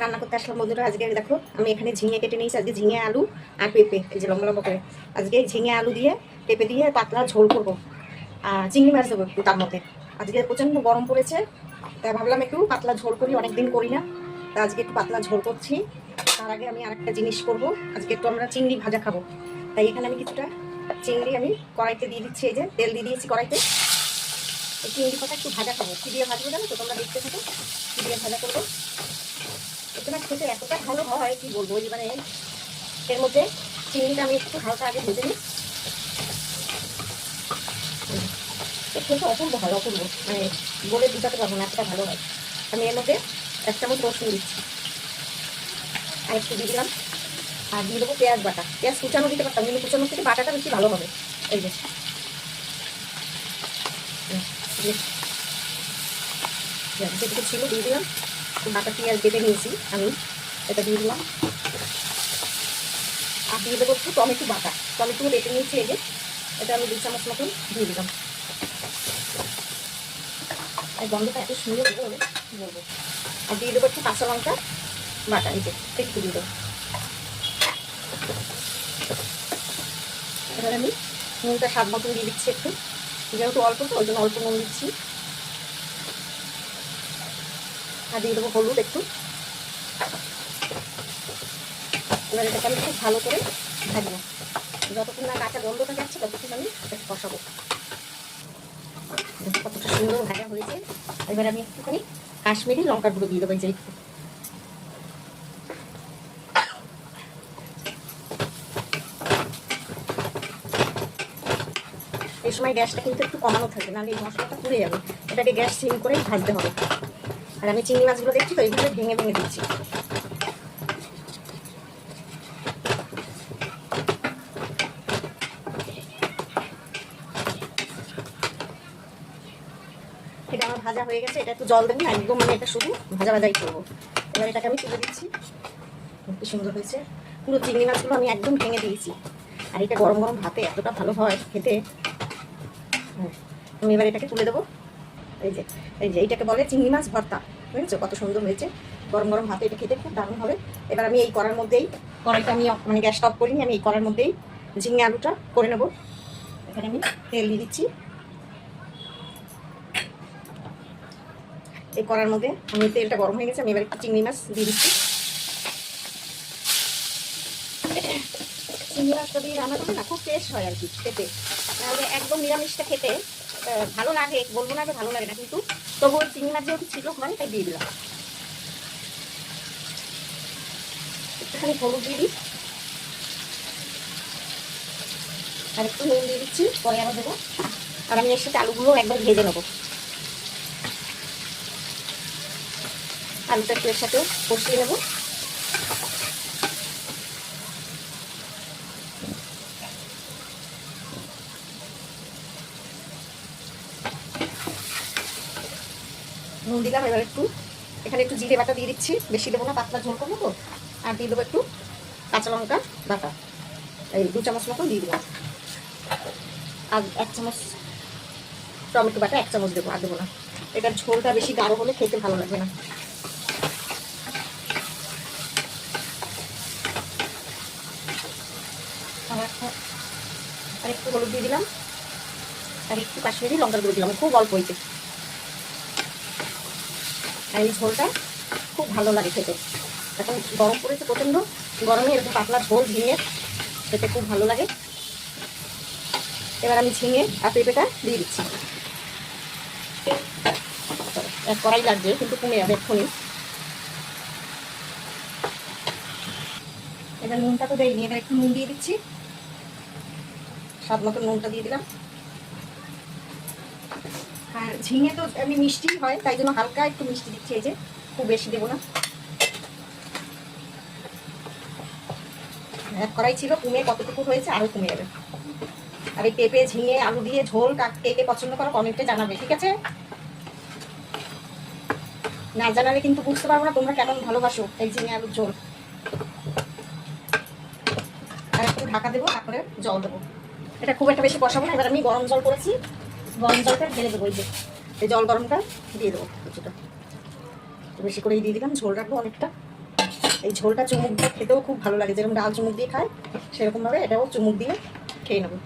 রান্না করতে আসলাম বন্ধুরা। আজকে দেখো আমি এখানে ঝিঙে কেটে নিয়েছি। আজকে ঝিঙে আলু আর পেঁপে, এই যে লম্বা লম্বা করে। আজকে ঝিঙে আলু দিয়ে পেঁপে দিয়ে পাতলা ঝোল করবো, আর চিংড়ি মাছ দেবো একটু তার মধ্যে। আজকে প্রচন্ড গরম পড়েছে, তাই ভাবলাম একটু পাতলা ঝোল করি, অনেকদিন করি না। তা আজকে একটু পাতলা ঝোল করছি। তার আগে আমি আরেকটা জিনিস করব, আজকে একটু আমরা চিংড়ি ভাজা খাবো। তাই এখানে আমি কিছুটা চিংড়ি আমি কড়াইতে দিয়ে দিচ্ছি। এই যে তেল দিয়ে দিয়েছি কড়াইতে। এই চিংড়ি কটা একটু ভাজা খাবো। কি দিয়ে ভাজবো জানো তো? তোমরা দেখতে থাকো কি দিয়ে ভাজা করবো। এটা খেতে এতটা ভালো হয় কি বলবো। মানে এর মধ্যে চিংড়িটা আমি একটু হালকা আগে ভেজে নিই। খেতে অপূর্ব হয়, অপূর্ব, মানে বলে বুঝাতে পারবো না, এতটা ভালো হয়। আমি এর মধ্যে 1 চামচ রসুন দিচ্ছি, আর একটু দিয়ে দিলাম। আর দিয়ে দেবো পেঁয়াজ বাটা। পেঁয়াজ কুচানো দিতে পারতাম, কিন্তু কুচানোর থেকে বাটাটা বেশি ভালো হবে। এই যে যেটুকু ছিল দিয়ে দিলাম। বাটা পেঁয়াজ বেটে নিয়েছি আমি, এটা দিয়ে দিলাম। আর দিয়ে দেবো একটু টমেটো বাটা। টমেটো বেটে নিয়েছি, এই যে এটা আমি 2 চামচ মতন দিয়ে দিলাম। আর গন্ধটা এত সুন্দর হবে কি বলবো। আর দিয়ে দেবো একটু কাঁচা লঙ্কা বাটা, এই যে একটু দিয়ে দেবো। এবার আমি নুনটা স্বাদ মতন দিয়ে দিচ্ছি একটু, যেহেতু অল্প তো ওই জন্য অল্প নুন দিচ্ছি। আর দিয়ে দেবো হলুদ একটু। এবার এটাকে আমি খুব ভালো করে ভাজবো, যতক্ষণ না কাঁচা গন্ধটা যাচ্ছে ততক্ষণ আমি এটাকে কষাবো। কতটা সুন্দর ভাজা হয়েছে। এবার আমি একটুখানি কাশ্মীরি লঙ্কার গুঁড়ো দিয়ে দেবো, এই যে একটু। এই সময় গ্যাসটা কিন্তু একটু কমানো থাকবে, নাহলে এই মশলাটা পুড়ে যাবে। এটাকে গ্যাস সিম করেই ভাজতে হবে। আর আমি চিংড়ি মাছগুলো দেখছি তো এইভাবে ভেঙে ভেঙে দিচ্ছি। এটা আমার ভাজা হয়ে গেছে। এটা একটু জল দেবেন না, একদম মানে এটা শুধু ভাজা ভাজাই করবো। এবার এটাকে আমি তুলে দিচ্ছি। কি সুন্দর হয়েছে। পুরো চিংড়ি মাছগুলো আমি একদম ভেঙে দিয়েছি। আর এটা গরম গরম ভাতে এতটা ভালো হয় খেতে। আমি এবার এটাকে তুলে দেবো। এই যে এইটাকে বলে চিংড়ি মাছ ভর্তা। বুঝেছো কত সুন্দর হয়েছে। গরম গরম ভাতে এটা খেতে খুব দারুণ হবে। এবার আমি এই কড়ার মধ্যেই, কড়াইটা আমি মানে গ্যাসটা অফ করিনি, আমি এই কড়ার মধ্যেই ঝিঙে আলুটা করে নেবো। এখানে আমি তেল দিয়ে দিচ্ছি। এই কড়ার মধ্যে আমি তেলটা গরম হয়ে গেছে, আমি এবার একটু চিংড়ি মাছ দিয়ে দিচ্ছি। চিংড়ি মাছটা দিয়ে রান্না করলে না খুব টেস্ট হয় আর কি খেতে। তাহলে একদম নিরামিষটা খেতে ভালো লাগে, বলবো না যে ভালো লাগে না, কিন্তু তবুও চিংড়ি মাছ যেহেতু ছিল হয় তাই দিয়ে দিলাম। একটুখানি হলুদ দিয়ে দিই, আর একটু নুন দিয়ে দিচ্ছি, পরে আবার দেবো। আর আমি এর সাথে আলুগুলো একবার ভেজে নেবো। আলুটা একটু এর সাথে কষিয়ে নেবো। নুন দিলাম। এবার একটু এখানে একটু জিরে বাটা দিয়ে দিচ্ছি, বেশি দেবো না, পাতলা ঝোল করবো তো। আর দিয়ে দেবো একটু কাঁচা লঙ্কা বাটা, এই 2 চামচ মতো দিয়ে দিলাম। আর 1 চামচ টমেটো বাটা, 1 চামচ দেবো, আর দেবো না। এটার ঝোলটা বেশি গাঢ় হলে খেতে ভালো লাগবে না। আর একটু হলুদ দিয়ে দিলাম, আর একটু কাশ্মীরি লঙ্কার গুঁড়ো দিলাম, খুব অল্প হইতে। আর এই ঝোলটা খুব ভালো লাগে খেতে। এখন গরম পড়েছে প্রচণ্ড, গরমে এরকম পাতলা ঝোল ঝিঙে খেতে খুব ভালো লাগে। এবার আমি ঝিঙে আর পেঁপেটা দিয়ে দিচ্ছি। এক কড়াই লাগবে, কিন্তু কমে যাবে এক্ষুনি। এবার নুনটা তো দেয়নি, এবার একটু নুন দিয়ে দিচ্ছি, স্বাদ মতো নুনটা দিয়ে দিলাম। আর ঝিঙে তো আমি মিষ্টি হয়, তাই জন্য হালকা একটু মিষ্টি দিচ্ছি, এই যে খুব বেশি দেবো না। এক কড়াই ছিল, কমে কতটুকু হয়েছে, আরও কমে যাবে। আর এই পেঁপে ঝিঙে আলু দিয়ে ঝোল কে কে পছন্দ করো কমেন্টে জানাবে, ঠিক আছে? না জানালে কিন্তু বুঝতে পারবো না তোমরা কেমন ভালোবাসো এই ঝিঙে আলুর ঝোল। আর একটু ঢাকা দেবো, তারপরে জল দেবো। এটা খুব একটা বেশি কষাবো না। এবার আমি গরম জল করেছি, গরম জলটা ঢেলে দেবো। এই যে এই জল গরমটা দিয়ে দেবো কিছুটা, বেশি করেই দিয়ে দিলাম, ঝোল রাখবো অনেকটা। এই ঝোলটা চুমুক দিয়ে খেতেও খুব ভালো লাগে, যেরকম ডাল চুমুক দিয়ে খায় সেরকমভাবে এটাও চুমুক দিয়ে খেয়ে নেবো।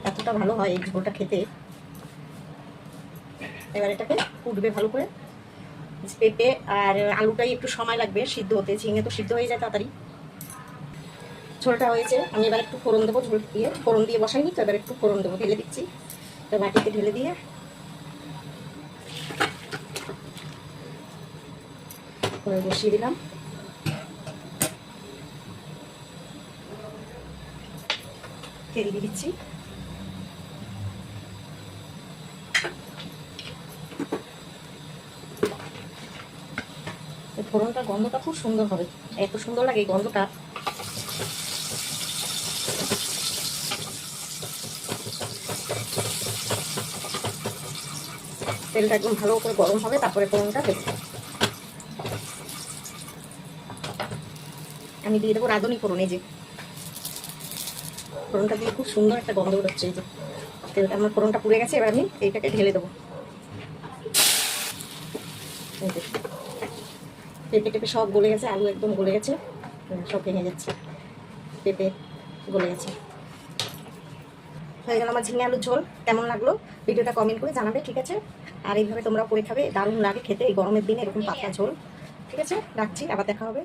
এতটা ভালো হয় এই ঝোলটা খেতে। এবার এটাকে ফুটবে ভালো করে। পেঁপে আর আলুটাই একটু সময় লাগবে সিদ্ধ হতে, ঝিঙে তো সিদ্ধ হয়ে যায় তাড়াতাড়ি। ঝোলটা হয়েছে, আমি এবার একটু ফোড়ন দেবো, ঝোল দিয়ে ফোড়ন দিয়ে বসাইনি তো, এবার একটু ফোড়ন দেবো, ঢেলে দিচ্ছি। তো বাটিতে ঢেলে দিয়ে বসিয়ে দিলাম। তেল দিয়ে দিচ্ছি। ফোড়নটার গন্ধটা খুব সুন্দর হবে, এত সুন্দর লাগে এই গন্ধটা। তেলটা একদম ভালো করে গরম হবে, তারপরে ফোড়নটা দেবো। আমি দিয়ে দেবো রাঁধুনি ফোড়ন। এই যে ফোড়নটা দিয়ে খুব সুন্দর একটা গন্ধ উঠছে। এই যে তেলটা আমার ফোড়নটা পুড়ে গেছে, এবার আমি এইটাকে ঢেলে দেবো। পেঁপে টেপে সব গলে গেছে, আলু একদম গলে গেছে, সব ভেঙে যাচ্ছে, পেঁপে গলে গেছে। হয়ে গেল আমার ঝিঙে আলুর ঝোল। কেমন লাগলো ভিডিওটা কমেন্ট করে জানাবে, ঠিক আছে? আর এইভাবে তোমরা করে খাবে, দারুণ লাগে খেতে এই গরমের দিনে এরকম পাতলা ঝোল। ঠিক আছে, রাখছি, আবার দেখা হবে।